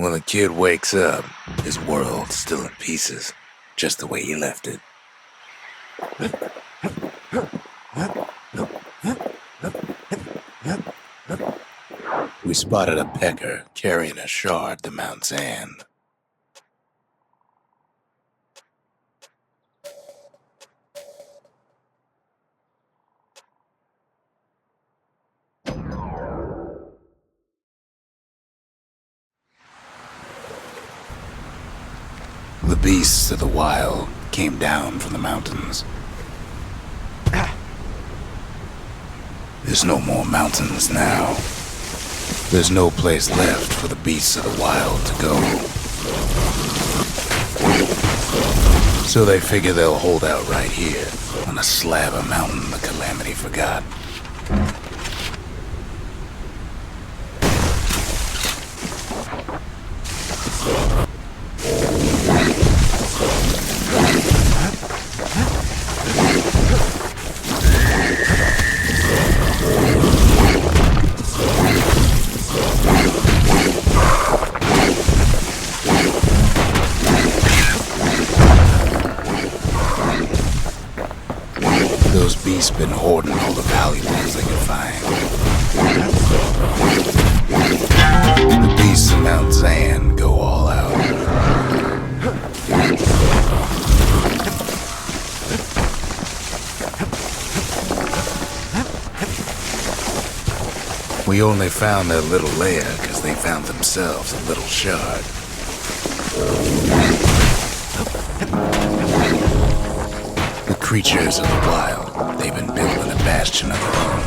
When the kid wakes up, his world's still in pieces, just the way he left it. We spotted a pecker carrying a shard to Mount Sand. The beasts of the wild came down from the mountains. There's no more mountains now. There's no place left for the beasts of the wild to go. So they figure they'll hold out right here, on a slab of mountain the Calamity forgot. Those beasts been hoarding all the valuables they could find. The beasts of Mount Sand go all out. We only found their little lair because they found themselves a little shard. The creatures of the wild, they've been building a bastion of their own.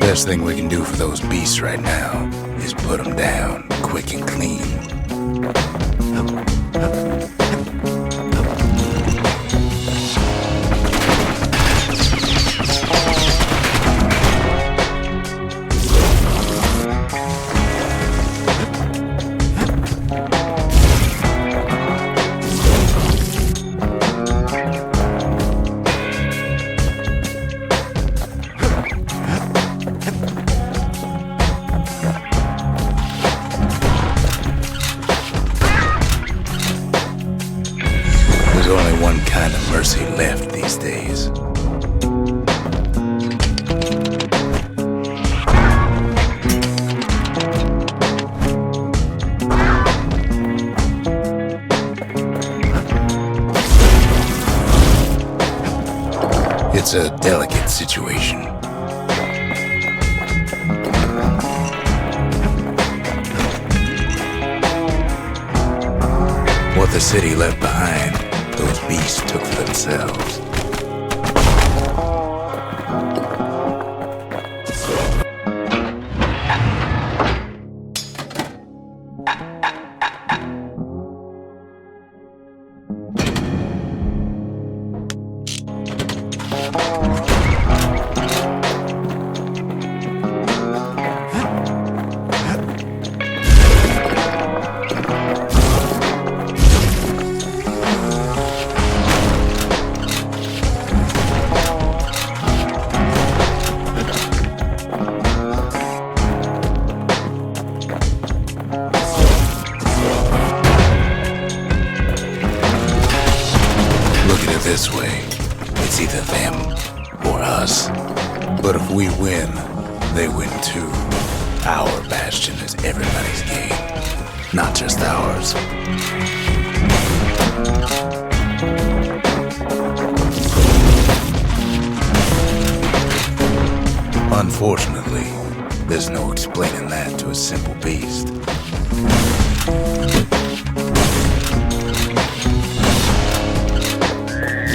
Best thing we can do for those beasts right now is put them down quick and clean. There's only one kind of mercy left these days. It's a delicate situation. What the city left behind, those beasts took for themselves. This way, it's either them or us. But if we win, they win too. Our Bastion is everybody's game, not just ours. Unfortunately, there's no explaining that to a simple beast.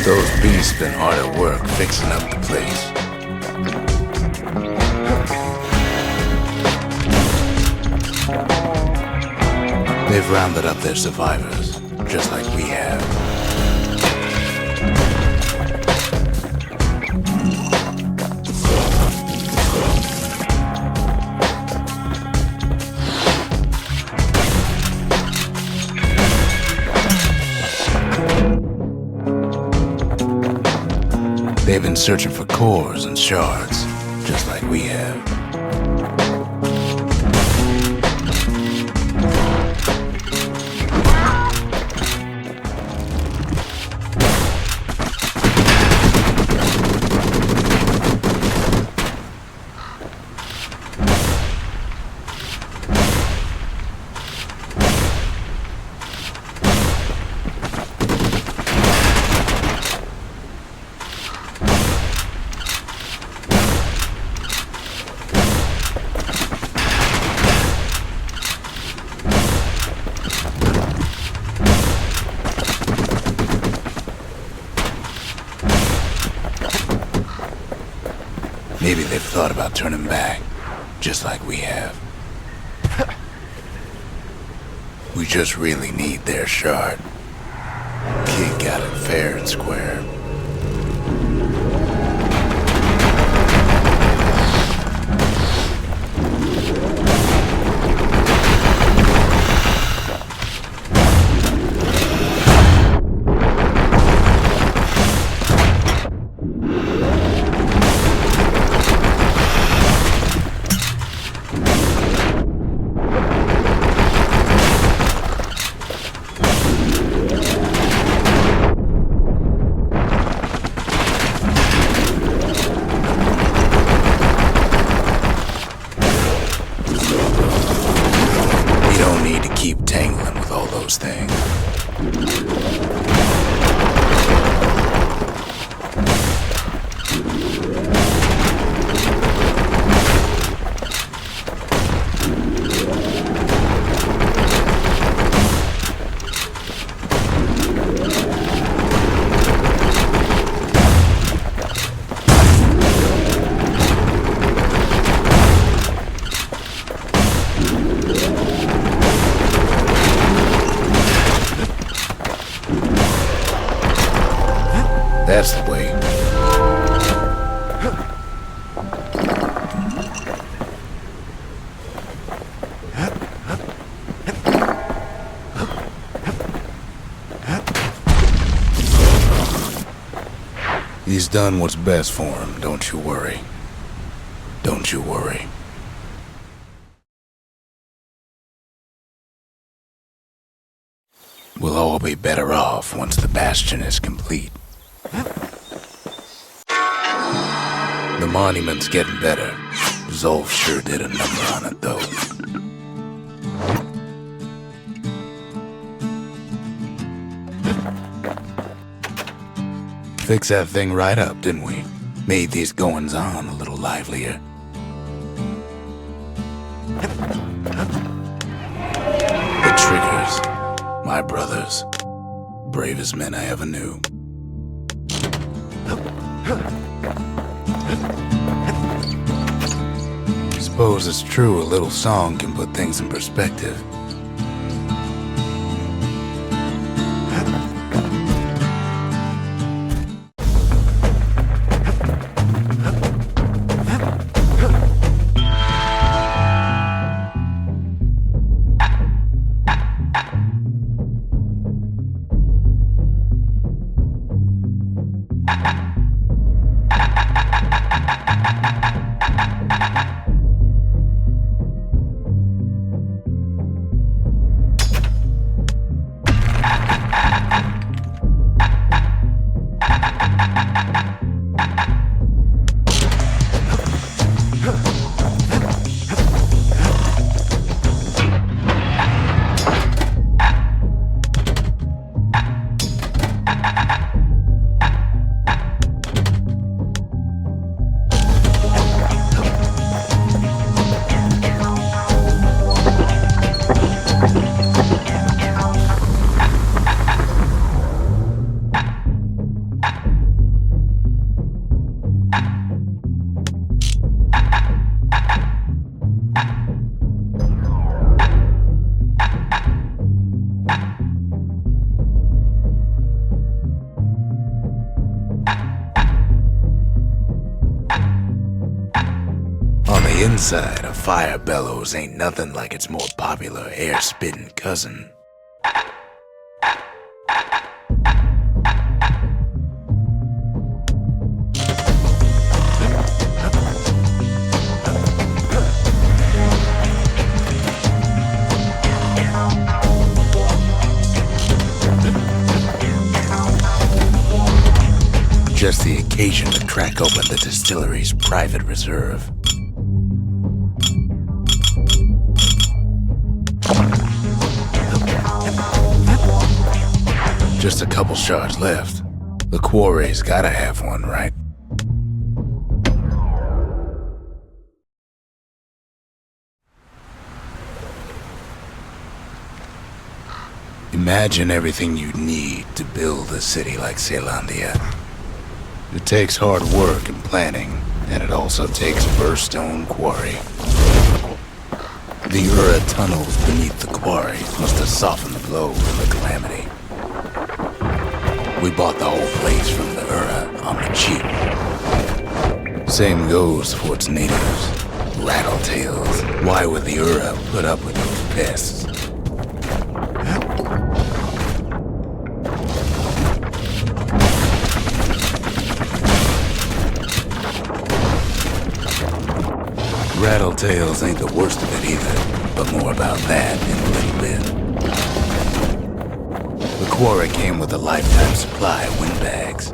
Those beasts been hard at work fixing up the place. They've rounded up their survivors, just like we have. They've been searching for cores and shards, just like we have. Maybe they've thought about turning back, just like we have. We just really need their shard. Kid got it fair and square. Keep tangling with all those things. That's the way. He's done what's best for him, don't you worry. Don't you worry. We'll all be better off once the Bastion is complete. The monument's getting better. Zolf sure did a number on it, though. Fixed that thing right up, didn't we? Made these goings-on a little livelier. The Triggers, my brothers. Bravest men I ever knew. Suppose it's true a little song can put things in perspective. the inside, a fire bellows ain't nothing like its more popular air-spitting cousin. Just the occasion to crack open the distillery's private reserve. Just a couple shards left. The quarry's gotta have one, right? Imagine everything you'd need to build a city like Zealandia. It takes hard work and planning, and it also takes Burstone Quarry. The Ura tunnels beneath the quarry must have softened the blow from the calamity. We bought the whole place from the Ura on the cheap. Same goes for its natives, Rattletails. Why would the Ura put up with those pests? Rattletails ain't the worst of it either, but more about that in a little bit. The quarry came with a lifetime supply of windbags.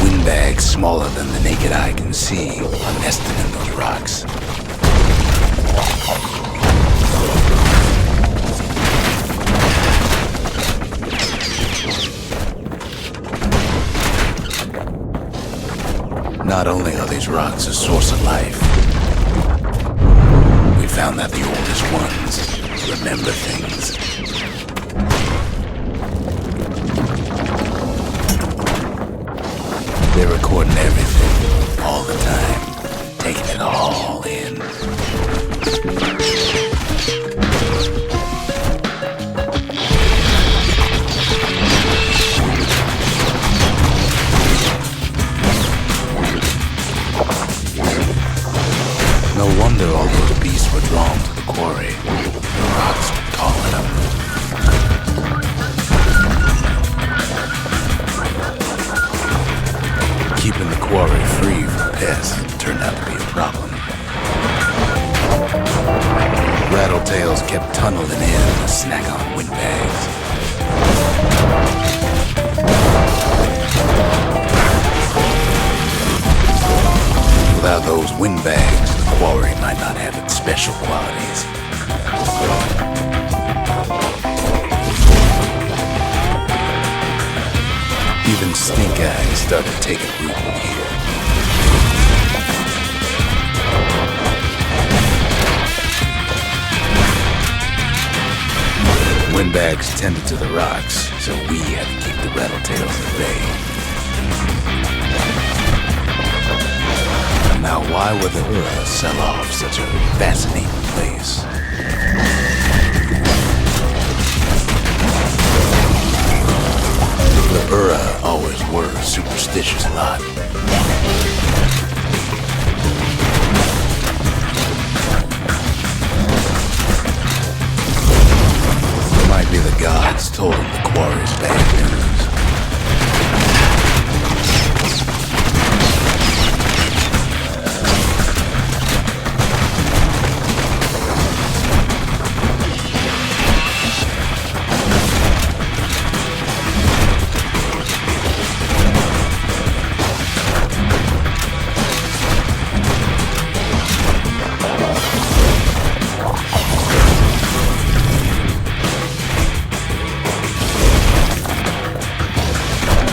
Windbags smaller than the naked eye can see are nested in those rocks. Not only are these rocks a source of life, we found that the oldest ones remember things. They're recording everything, all the time, taking it all in. No wonder all those beasts were drawn to the quarry. The rocks were calling them. Keeping the quarry free from pests turned out to be a problem. Rattletails kept tunneling in to snack on windbags. Without those windbags, the quarry might not have its special qualities. Even stink eyes started taking root in here. Windbags tended to the rocks, so we had to keep the Rattletails at bay. Now, why would the Ura sell off such a fascinating place? The Ura always were a superstitious lot. It might be the gods told them the quarry's bad news.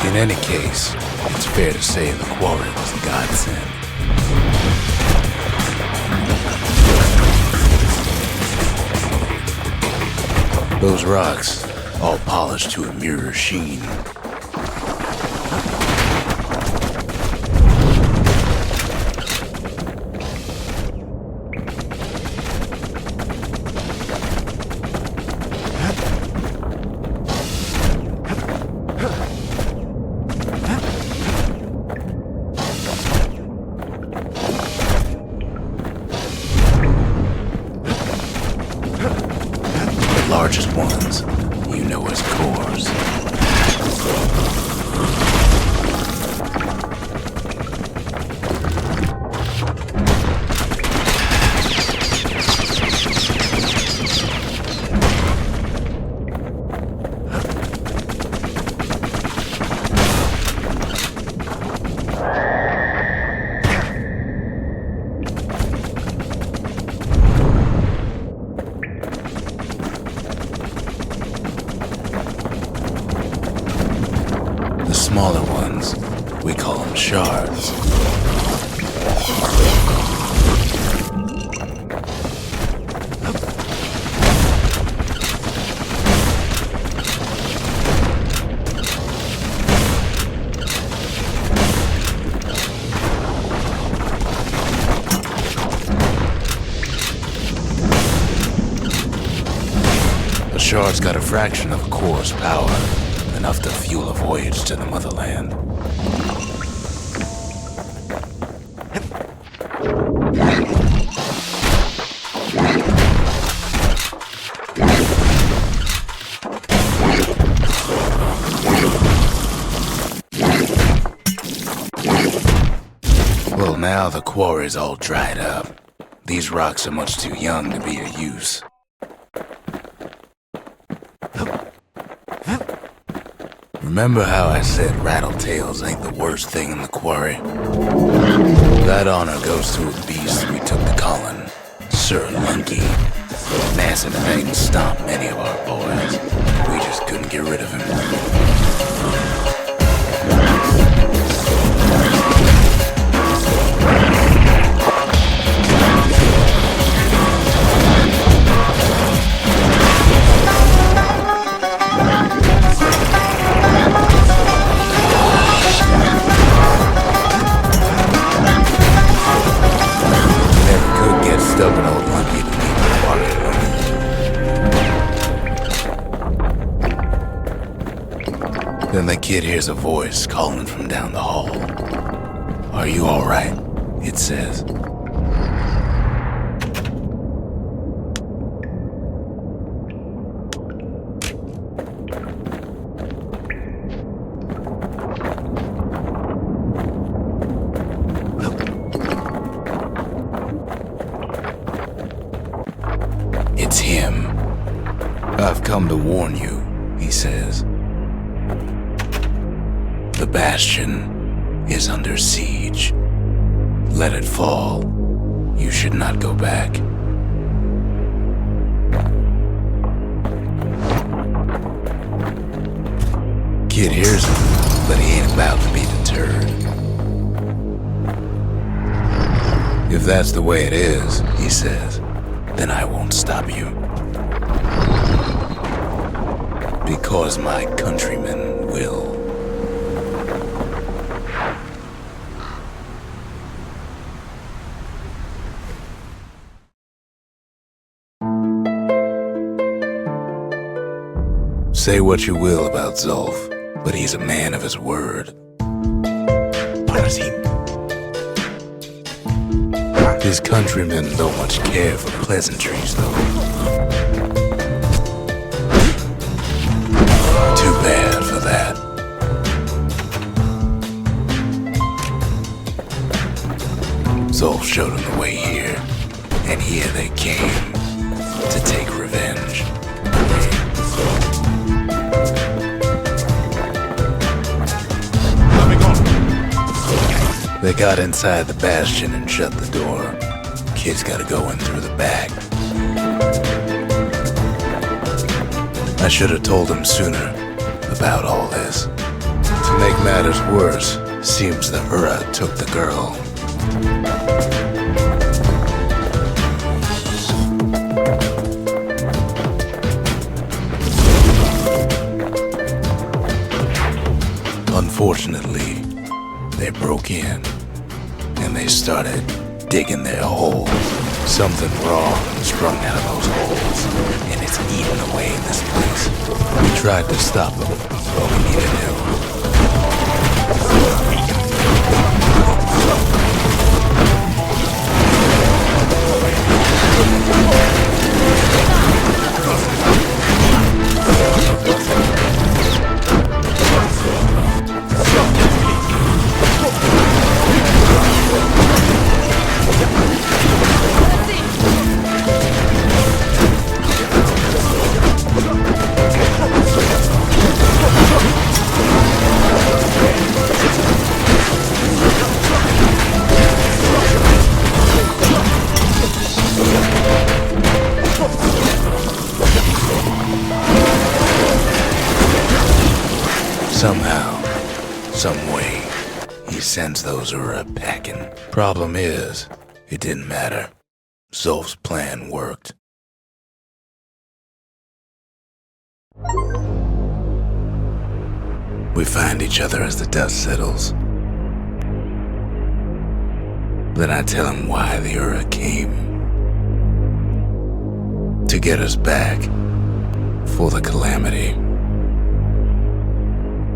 In any case, it's fair to say the quarry was a godsend. Those rocks, all polished to a mirror sheen. smaller ones. We call them shards. A shard's got a fraction of a core's power, enough to fuel a voyage to the motherland. Well, now the quarry's all dried up. These rocks are much too young to be of use. Remember how I said rattletails ain't the worst thing in the quarry? That honor goes to a beast we took to Colin, Sir Lunky. Massive thing stomped many of our boys. We just couldn't get rid of him. Stubborn old Lunky to keep the water. Then the kid hears a voice calling from down the hall. "Are you all right?" it says. It's him. "I've come to warn you," he says. "The Bastion is under siege. Let it fall. You should not go back." Kid hears him, but he ain't about to be deterred. "If that's the way it is," he says, "then I won't stop you. Because my countrymen will." Say what you will about Zulf, but he's a man of his word. His countrymen don't much care for pleasantries, though. Too bad for that. Zulf showed him the way here, and here they came to take revenge. They got inside the Bastion and shut the door. Kid's gotta go in through the back. I should have told him sooner about all this. To make matters worse, seems the Ura took the girl. Unfortunately, they broke in, and they started digging their hole. Something wrong sprung out of those holes, and it's eating away in this place. We tried to stop them, but we needed help. Some way, he sends those Ura packing. Problem is, it didn't matter. Zolf's plan worked. We find each other as the dust settles. Then I tell him why the Ura came. To get us back for the Calamity.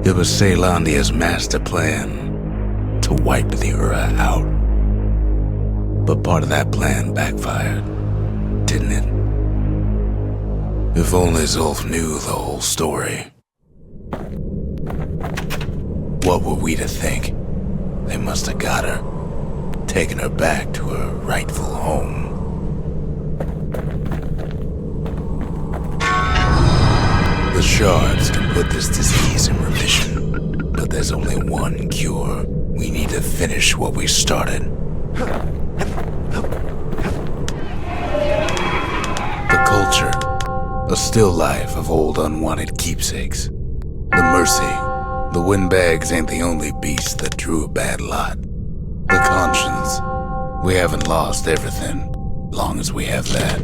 It was Caelondia's master plan to wipe the Ura out. But part of that plan backfired, didn't it? If only Zolf knew the whole story. What were we to think? They must have got her, taken her back to her rightful home. The shards can put this disease in remission, but there's only one cure. We need to finish what we started. The culture, a still life of old unwanted keepsakes. The mercy, the windbags ain't the only beast that drew a bad lot. The conscience, we haven't lost everything, long as we have that.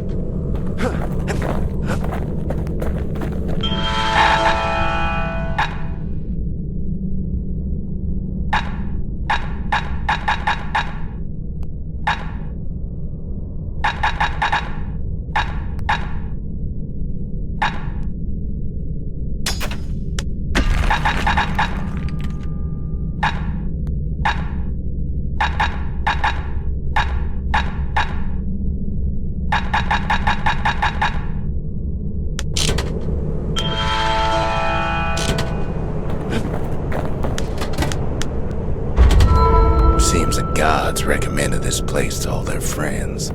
Seems the gods recommended this place to all their friends.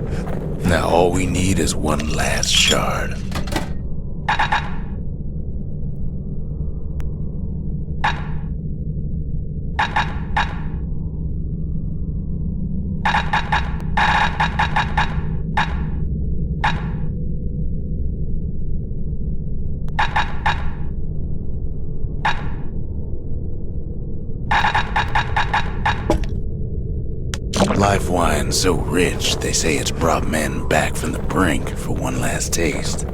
Now all we need is one last shard. Life wine's so rich, they say it's brought men back from the brink for one last taste.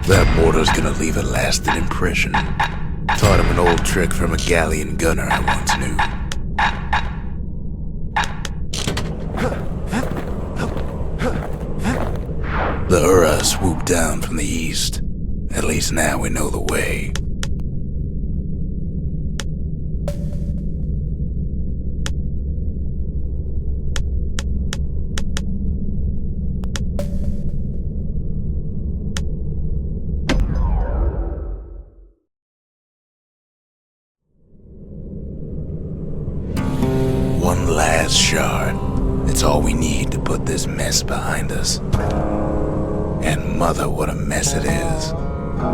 That mortar's gonna leave a lasting impression. Taught him an old trick from a galleon gunner I once knew. The Ura swooped down from the east. At least now we know the way. One last shard. It's all we need to put this mess behind us. And mother, what a mess it is. A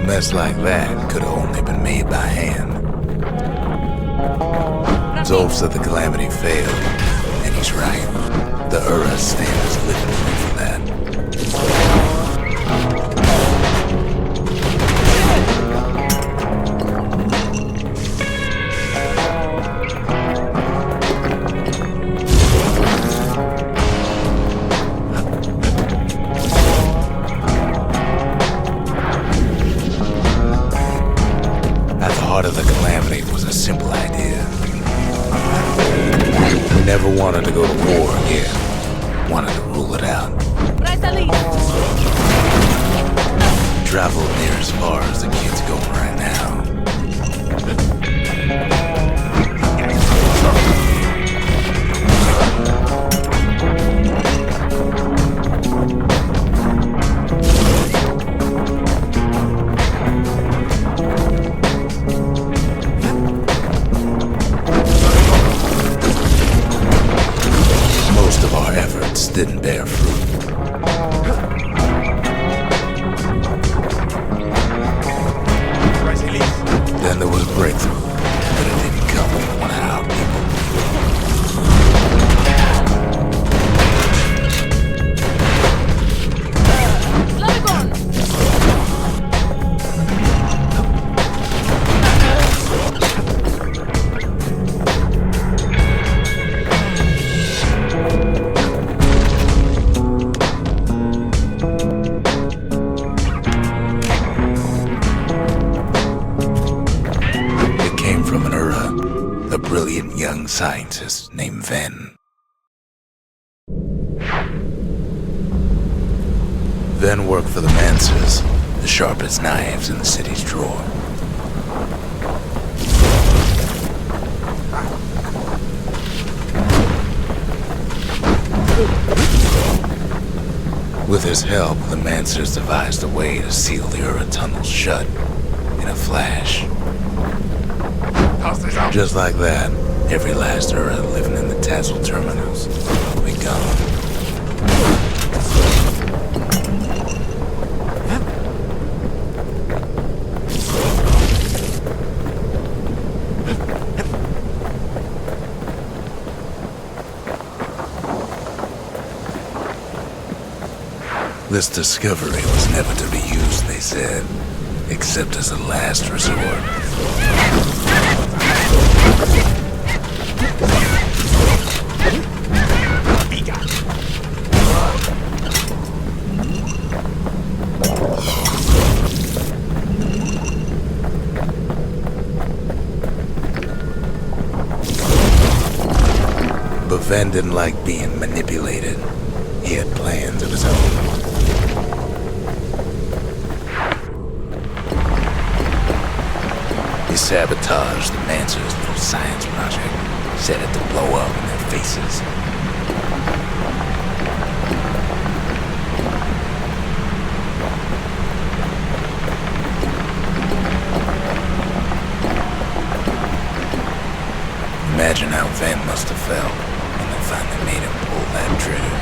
mess like that could have only been made by hand. Zolf said the Calamity failed, and he's right. The Ura stand is living proof of that. Part of the Calamity was a simple idea. We never wanted to go to war again. Wanted to rule it out. Traveled near as far as the kid's going right now. Didn't bear fruit. Then there was breakthrough, but it didn't come from one of our people. Ben worked for the Mancers, the sharpest knives in the city's drawer. With his help, the Mancers devised a way to seal the Ura tunnels shut in a flash. Just like that, every last Ura living in the Tassel terminals will be gone. This discovery was never to be used, they said, except as a last resort. But Ven didn't like being manipulated. He had plans of his own. He sabotaged the Mancers' little science project, set it to blow up in their faces. Imagine how Ven must have felt when they finally made him pull that trigger.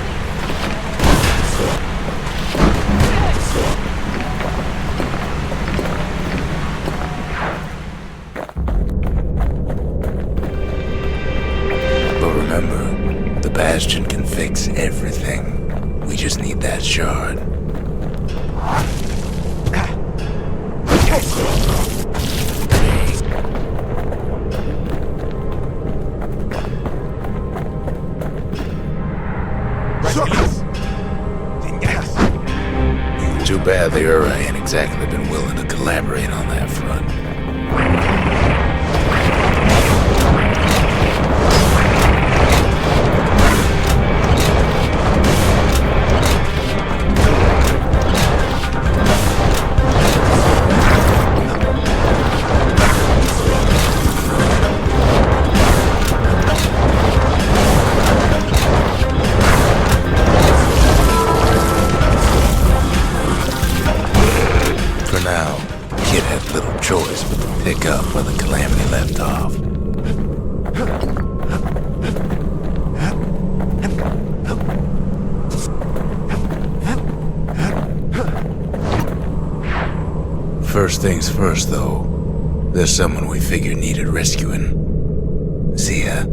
But remember, the Bastion can fix everything. We just need that shard. Too bad the Ura ain't exactly been willing to collaborate on that front. For now, Kid had little choice but to pick up where the Calamity left off. First things first, though. There's someone we figured needed rescuing. Zia.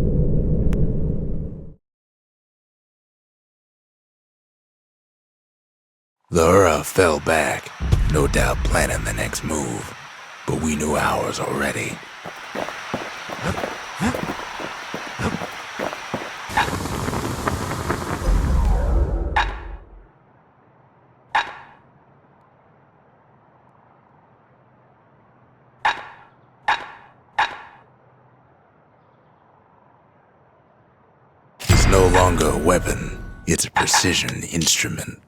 The Ura fell back, no doubt planning the next move, but we knew ours already. It's no longer a weapon, it's a precision instrument.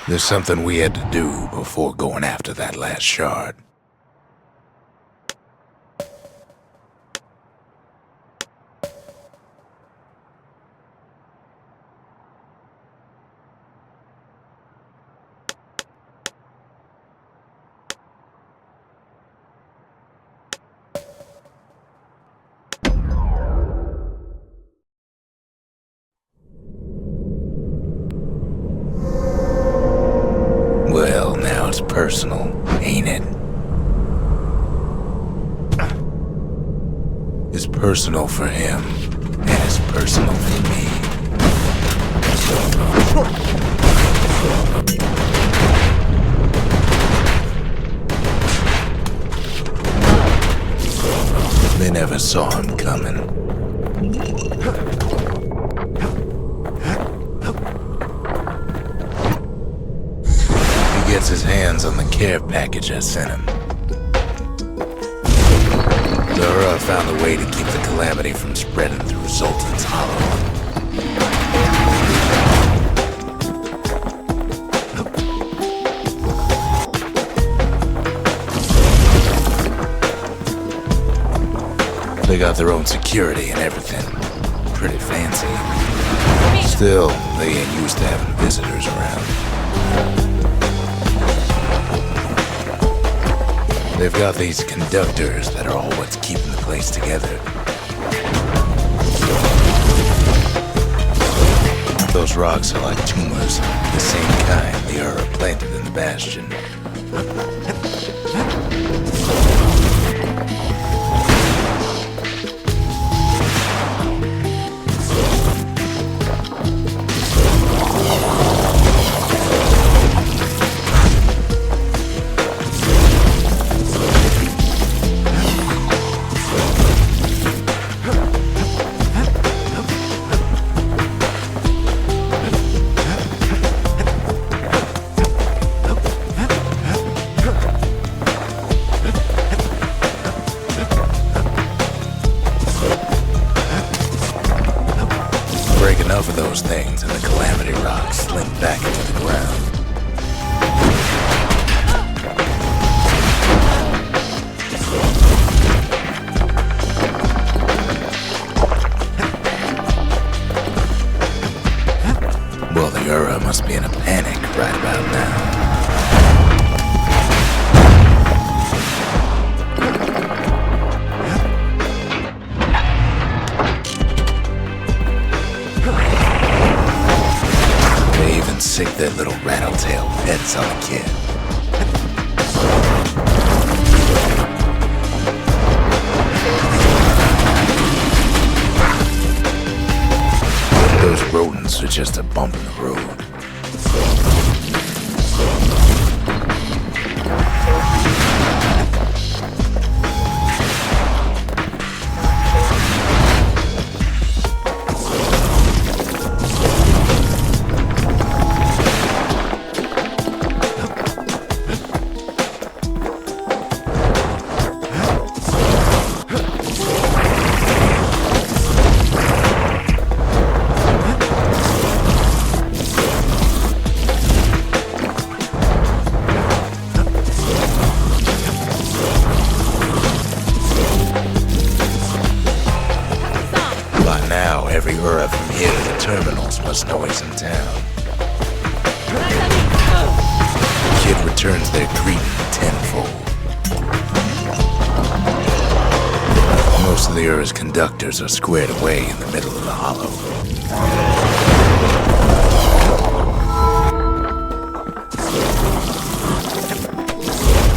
There's something we had to do before going after that last shard. Well, now it's personal, ain't it? It's personal for him, and it's personal for me. They never saw him coming. He gets his hands on the care package I sent him. Zara found a way to keep the calamity from spreading through Sultan's Hollow. They got their own security and everything. Pretty fancy. Still, they ain't used to having visitors around. They've got these conductors that are all what's keeping the place together. Those rocks are like tumors, the same kind the Ura planted in the Bastion. Break enough of those things and the calamity rocks slink back into the ground. Well, the Ura must be in a panic right about now. Sick that little rattletail pets on the kid. Those rodents are just a bump in the road. Every Ura from here to the terminals must know he's in town. The kid returns their greeting tenfold. Most of the Ura's conductors are squared away in the middle of the hollow.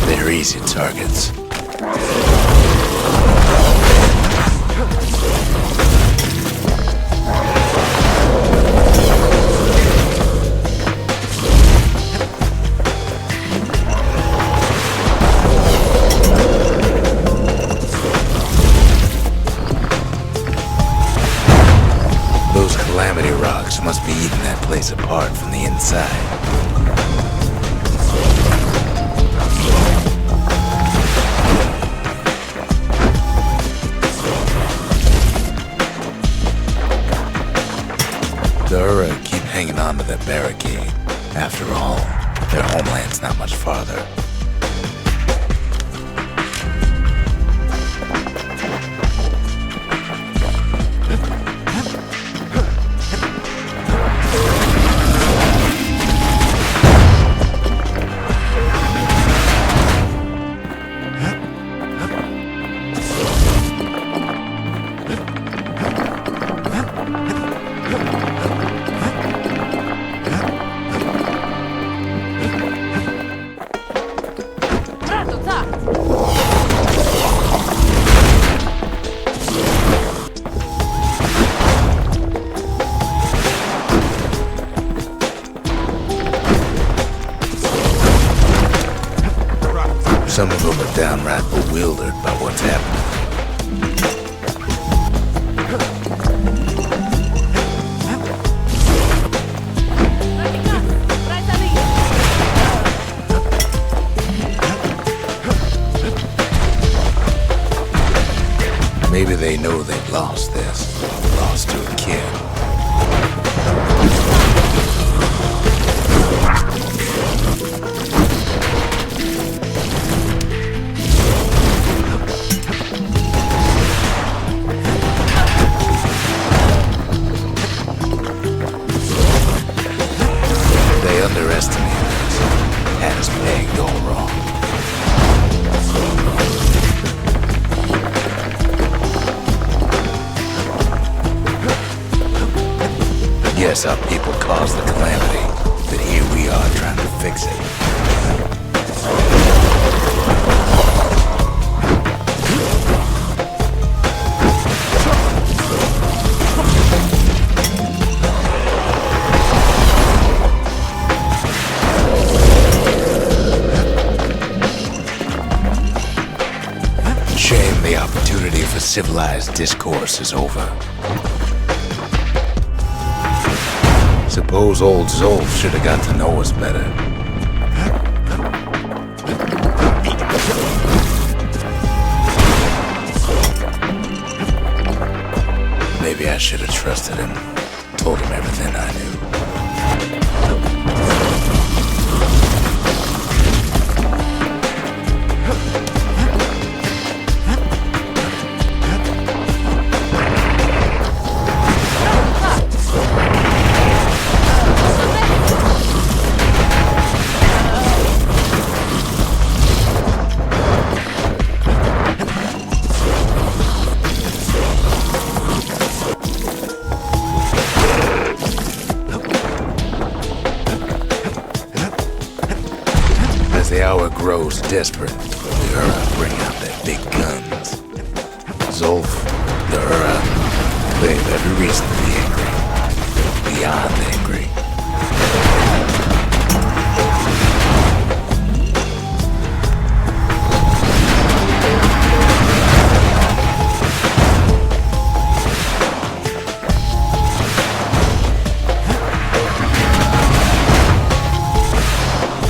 They're easy targets. Those calamity rocks must be eating that place apart from the inside. The Ura keep hanging on to that barricade. After all, their homeland's not much farther. Some of them are downright bewildered by what's happening. Maybe they know they've lost this, lost to a kid. They underestimated us, had us pegged all wrong. Yes, our people caused the calamity, but here we are trying to fix it. Shame the opportunity for civilized discourse is over. Suppose old Zolf should have got to know us better. Maybe I should have trusted him, told him everything I knew. As the hour grows desperate, the Ura bring out their big guns. Zolf, the Ura, they have every reason to be angry. Beyond angry.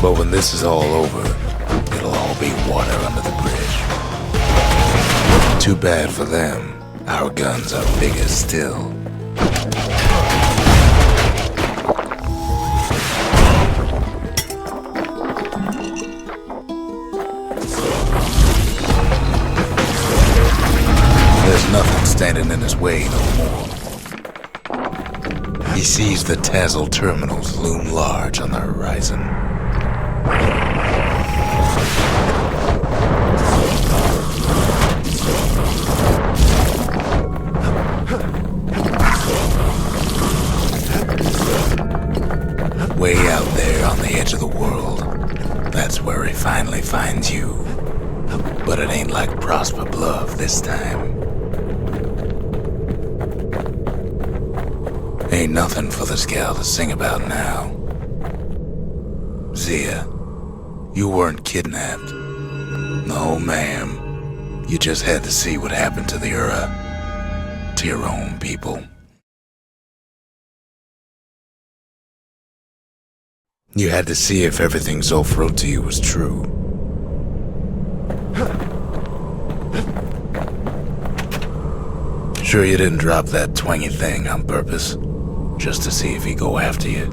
But when this is all over, it'll all be water under the bridge. Too bad for them, our guns are bigger still. There's nothing standing in his way no more. He sees the Tazzle terminals loom large on the horizon. Way out there on the edge of the world, that's where he finally finds you. But it ain't like Prosper Bluff this time. Ain't nothing for this gal to sing about now. Zia, you weren't kidnapped. No, ma'am. You just had to see what happened to the Ura. To your own people. You had to see if everything Zolf wrote to you was true. Sure you didn't drop that twangy thing on purpose? Just to see if he'd go after you?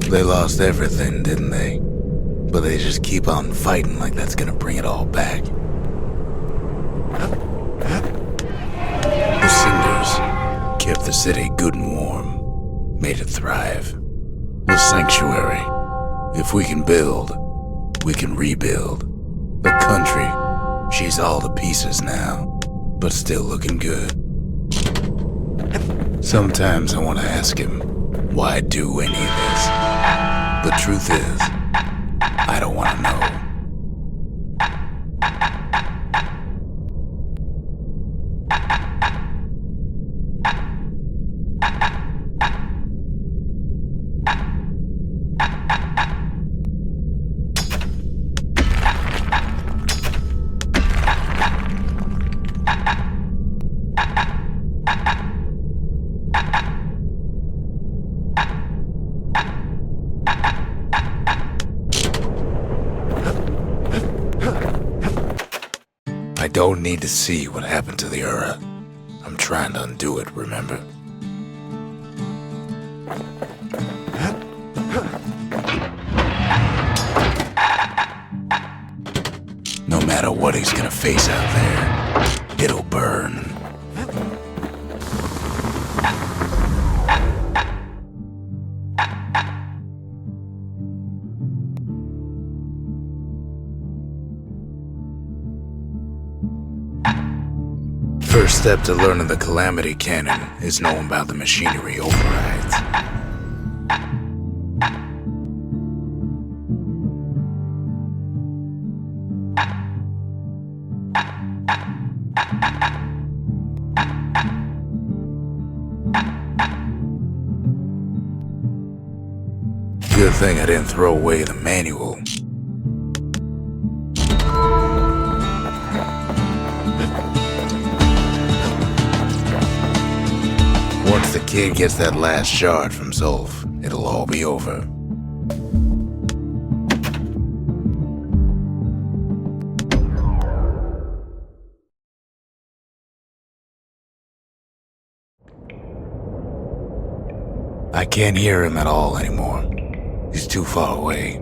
They lost everything, didn't they? But they just keep on fighting like that's gonna bring it all back. The cinders kept the city good and warm, made it thrive. The sanctuary. If we can build, we can rebuild. The country, she's all to pieces now, but still looking good. Sometimes I want to ask him, why do any of this? But truth is, I don't want to know. I don't need to see what happened to the Ura. I'm trying to undo it, remember? No matter what he's gonna face out there, it'll burn. First step to learning the Calamity Cannon is knowing about the machinery overrides. Good thing I didn't throw away the manual. Once the kid gets that last shard from Zulf, it'll all be over. I can't hear him at all anymore. He's too far away.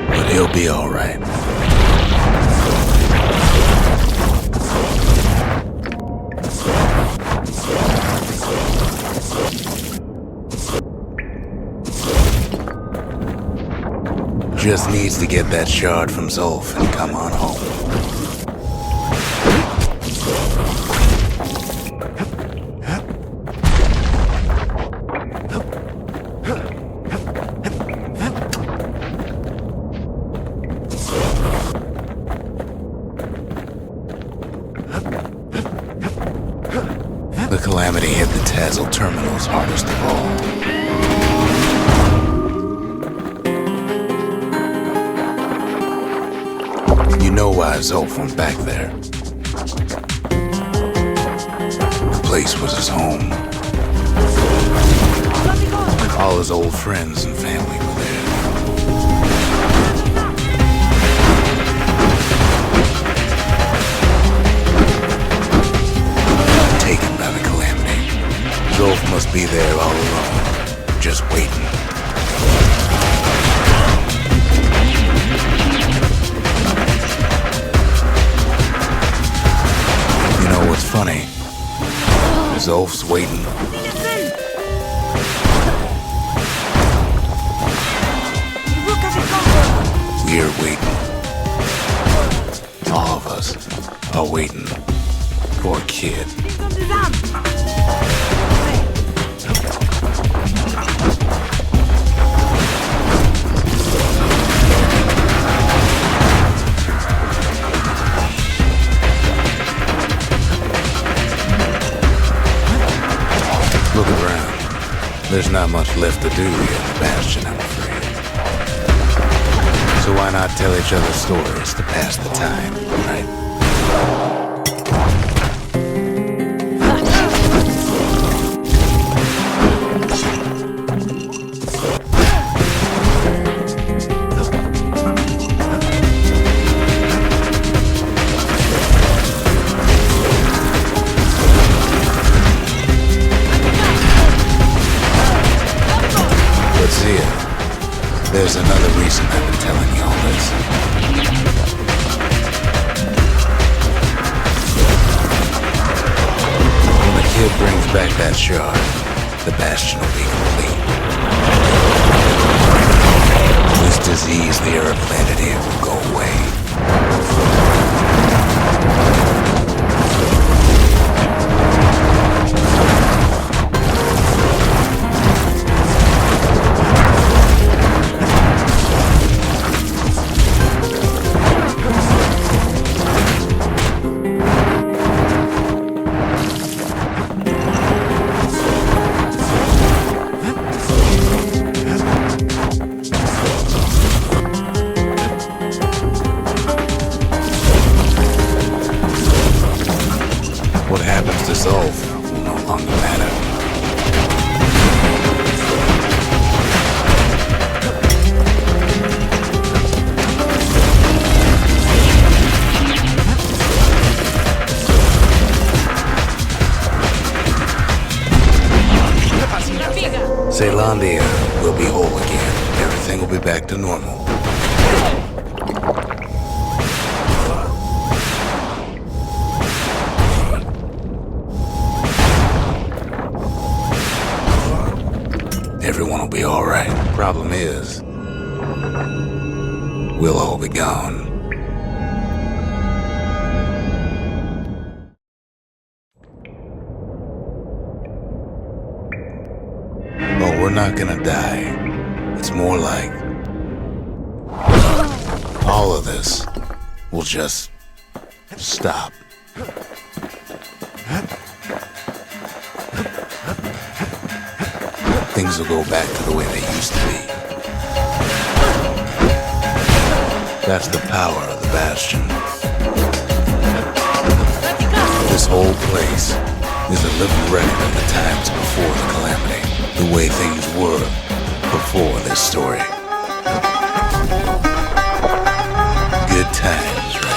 But he'll be all right. Just needs to get that shard from Zulf and come on home. The Calamity hit the Tazzle terminals hardest of all. You know why Zulf went back there. The place was his home. All his old friends and family were there. Taken by the Calamity. Zulf must be there all alone, just waiting. You know what's funny? Zulf's waiting. We're waiting. All of us are waiting. Poor kid. Look around. There's not much left to do here in the Bastion, I'm afraid. So why not tell each other stories to pass the time, right? There's another reason I've been telling you all this. When the kid brings back that shard, the Bastion will be complete. This disease the Earth planted here will go away. be back to normal. Everyone will be alright. Problem is, we'll all be gone. Oh, we're not gonna die. It's more like all of this will just stop. Things will go back to the way they used to be. That's the power of the Bastion. This whole place is a living record of the times before the calamity. The way things were before this story. Good times, right?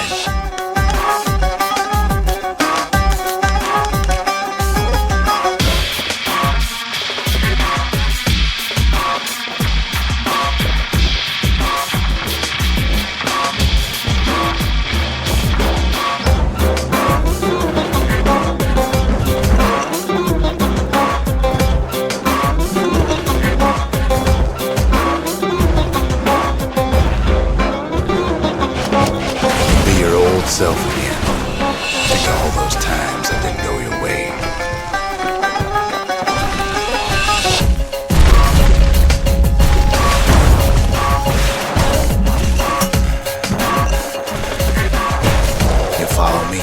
Self again. Think of all those times that didn't go your way. You follow me?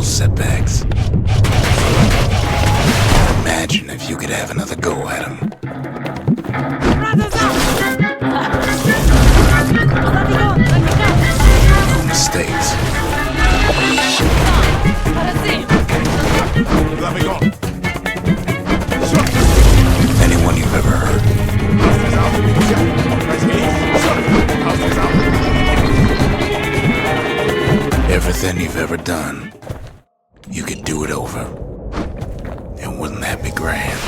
Setbacks. Imagine if you could have another go at him. No mistakes. Anyone you've ever heard. Everything you've ever done. You could do it over. And wouldn't that be grand?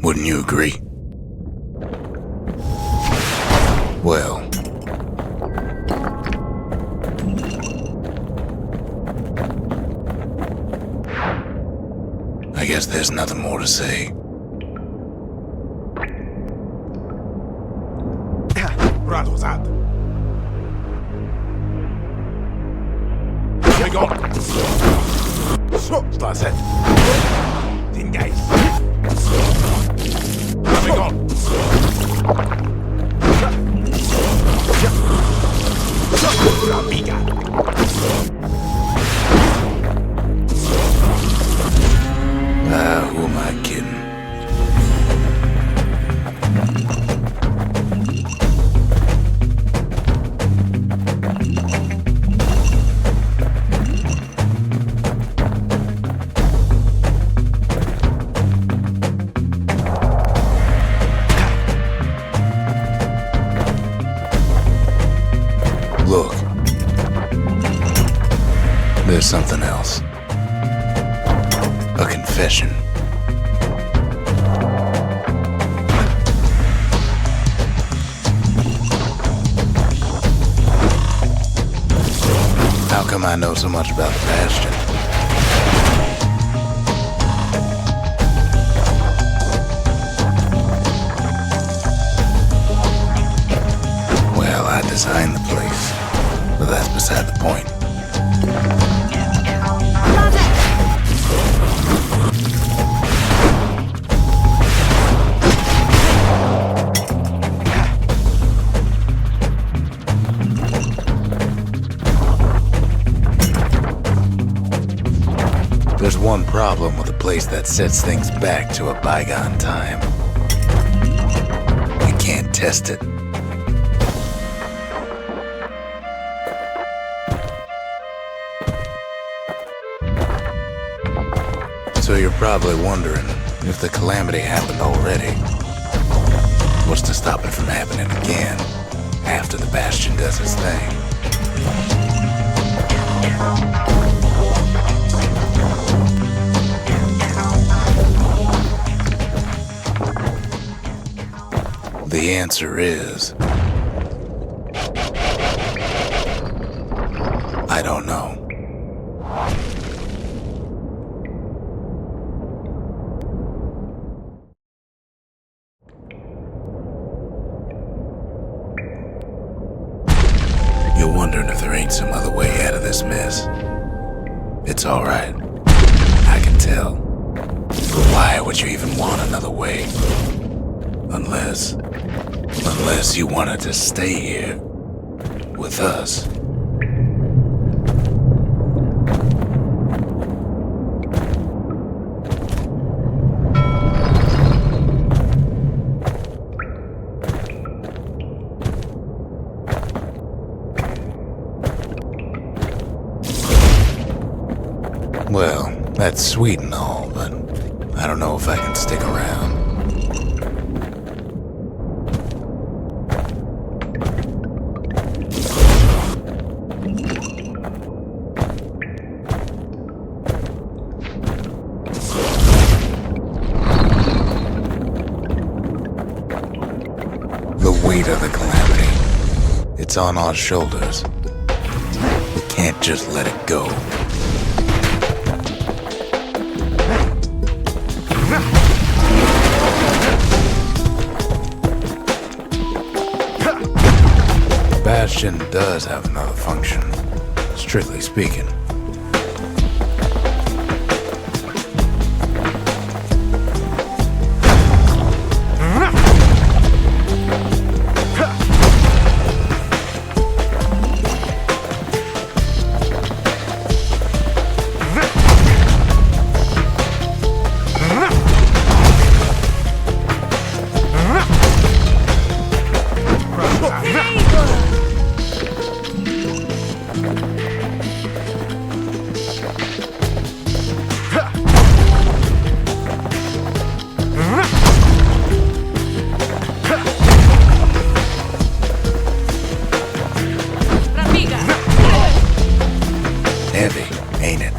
Wouldn't you agree? Well, I guess there's nothing more to say. Starset. Den Geist. Coming on. Who am I kidding? Look, there's something else. A confession. How come I know so much about the Bastion? Well, I designed the place, but that's beside the point. There's one problem with a place that sets things back to a bygone time. You can't test it. So you're probably wondering If the calamity happened already, what's to stop it from happening again after the Bastion does its thing? The answer is... I don't know. You're wondering if there ain't some other way out of this mess. It's alright. I can tell. But why would you even want another way? Unless you wanted to stay here with us. Well, that's sweet and all, but I don't know if I can stick around. The weight of the calamity, it's on our shoulders. We can't just let it go. Bastion does have another function, strictly speaking. Heavy, ain't it?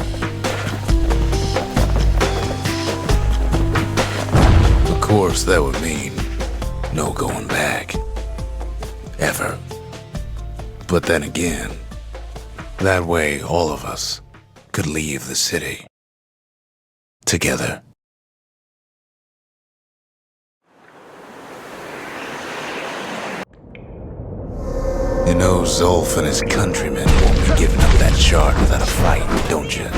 Of course, that would mean no going back. Ever. But then again, that way all of us could leave the city. Together. You know Zolf and his countrymen won't be giving up that shard without a fight, don't you?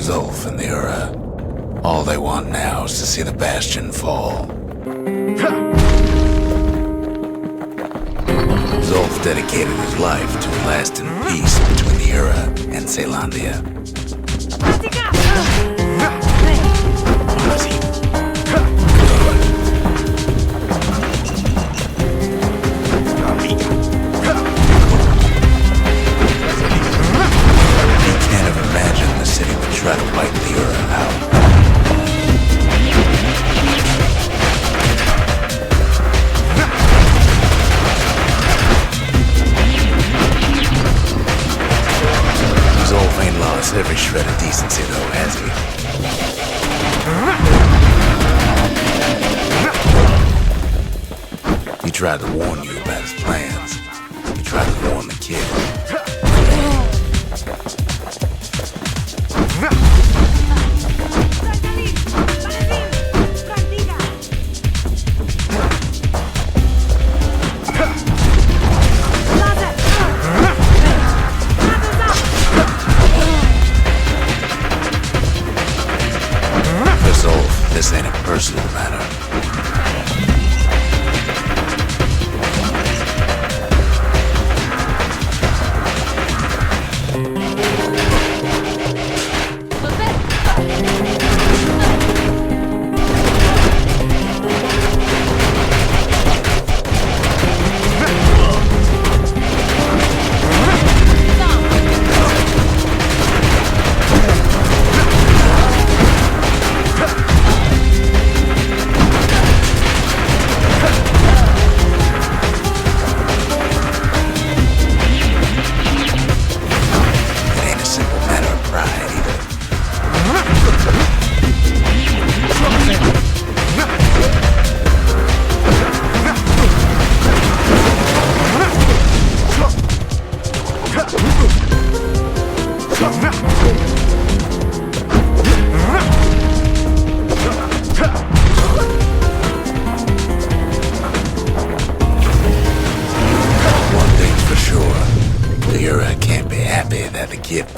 Zolf and the Ura. All they want now is to see the Bastion fall. Zolf dedicated his life to a lasting peace between the Ura and Caelondia. Try to wipe the Ura out. Zolf ain't lost every shred of decency though, has he? He tried to warn you about his plans. He tried to warn the kid. This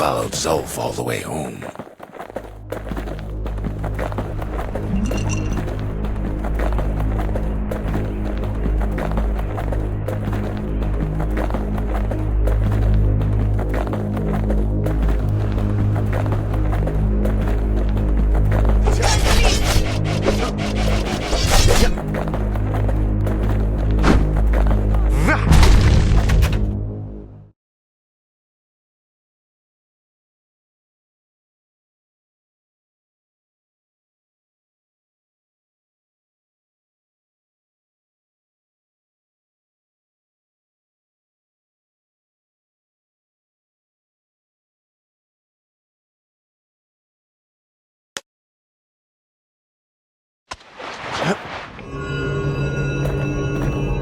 followed Zulf all the way home.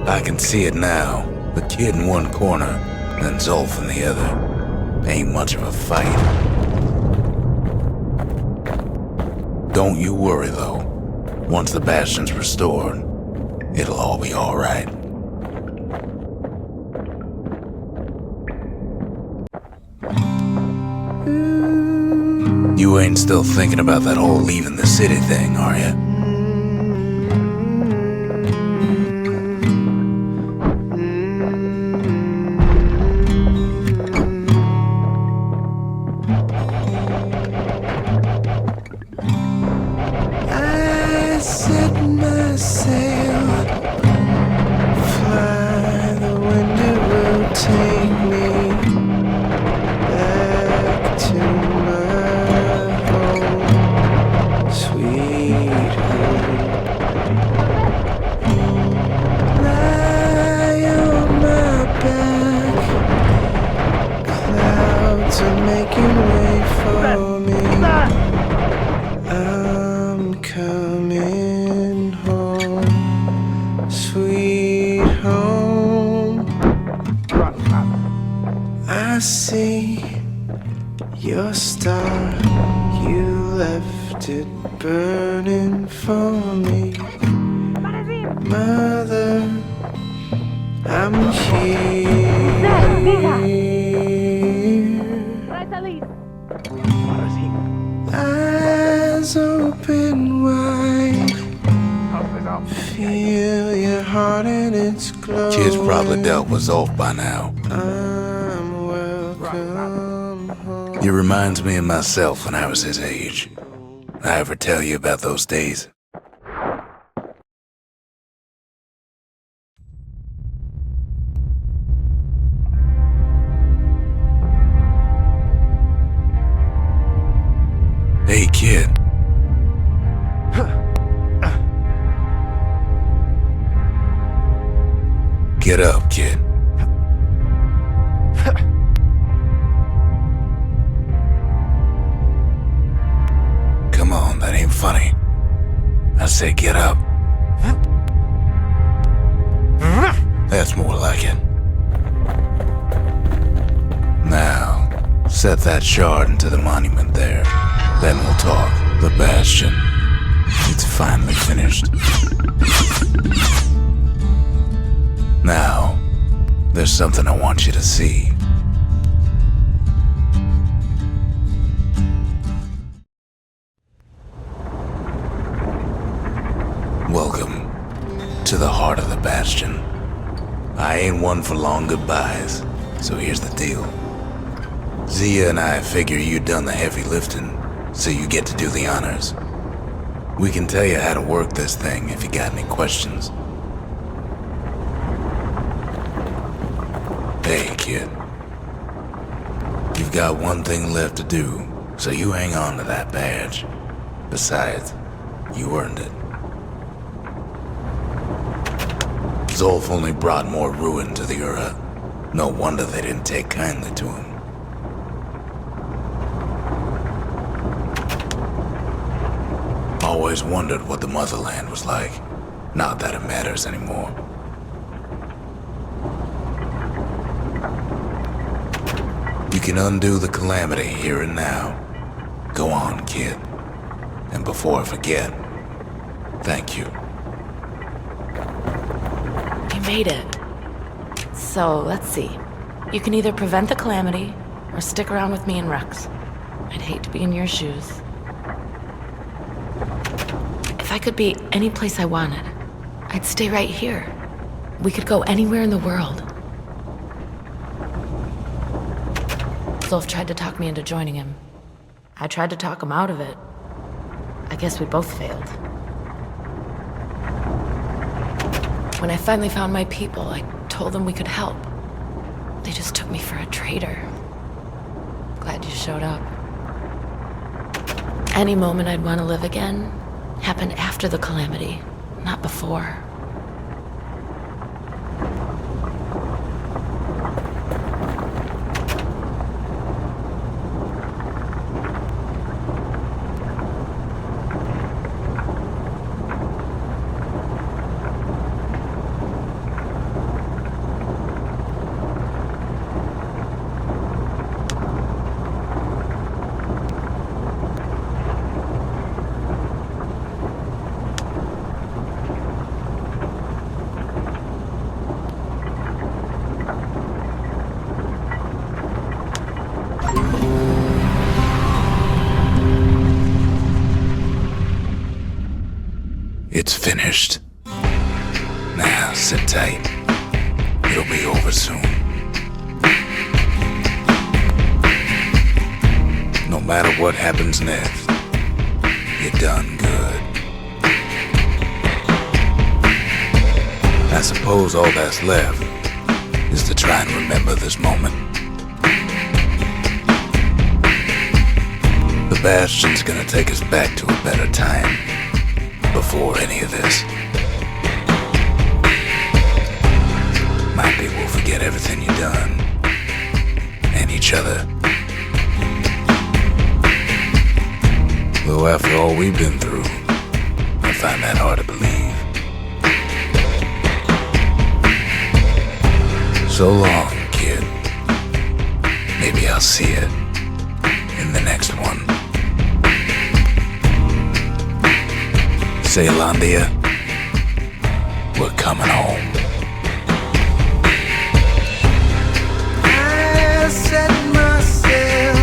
I can see it now. The kid in one corner, and Zulf in the other. Ain't much of a fight. Don't you worry, though. Once the Bastion's restored, it'll all be alright. You ain't still thinking about that whole leaving the city thing, are ya? Your star, you left it burning for me. Mother, I'm here. Eyes open wide. Feel your heart and its glow. Kid's probably dealt with Zulf by now. I'm welcome home. It reminds me of myself when I was his age. I ever tell you about those days? Hey, kid. Get up, kid. Come on, that ain't funny. I say get up. That's more like it. Now, set that shard into the monument there. Then we'll talk. The Bastion. It's finally finished. Now, there's something I want you to see. Welcome to the heart of the Bastion. I ain't one for long goodbyes, so here's the deal. Zia and I figure you done the heavy lifting, so you get to do the honors. We can tell you how to work this thing if you got any questions. Hey, kid. You've got one thing left to do, so you hang on to that badge. Besides, you earned it. Zulf only brought more ruin to the Ura. No wonder they didn't take kindly to him. Always wondered what the motherland was like. Not that it matters anymore. You can undo the calamity here and now. Go on, kid. And before I forget, thank you. You made it. So, let's see. You can either prevent the calamity, or stick around with me and Rex. I'd hate to be in your shoes. If I could be any place I wanted, I'd stay right here. We could go anywhere in the world. Zulf tried to talk me into joining him. I tried to talk him out of it. I guess we both failed. When I finally found my people, I told them we could help. They just took me for a traitor. Glad you showed up. Any moment I'd want to live again happened after the calamity, not before. It's finished. Now, sit tight. It'll be over soon. No matter what happens next, you're done good. I suppose all that's left is to try and remember this moment. The Bastion's gonna take us back to a better time. Before any of this. Maybe we'll forget everything you've done. And each other. Though after all we've been through, I find that hard to believe. So long, kid. Maybe I'll see it in the next one. Zealandia, we're coming home. I set myself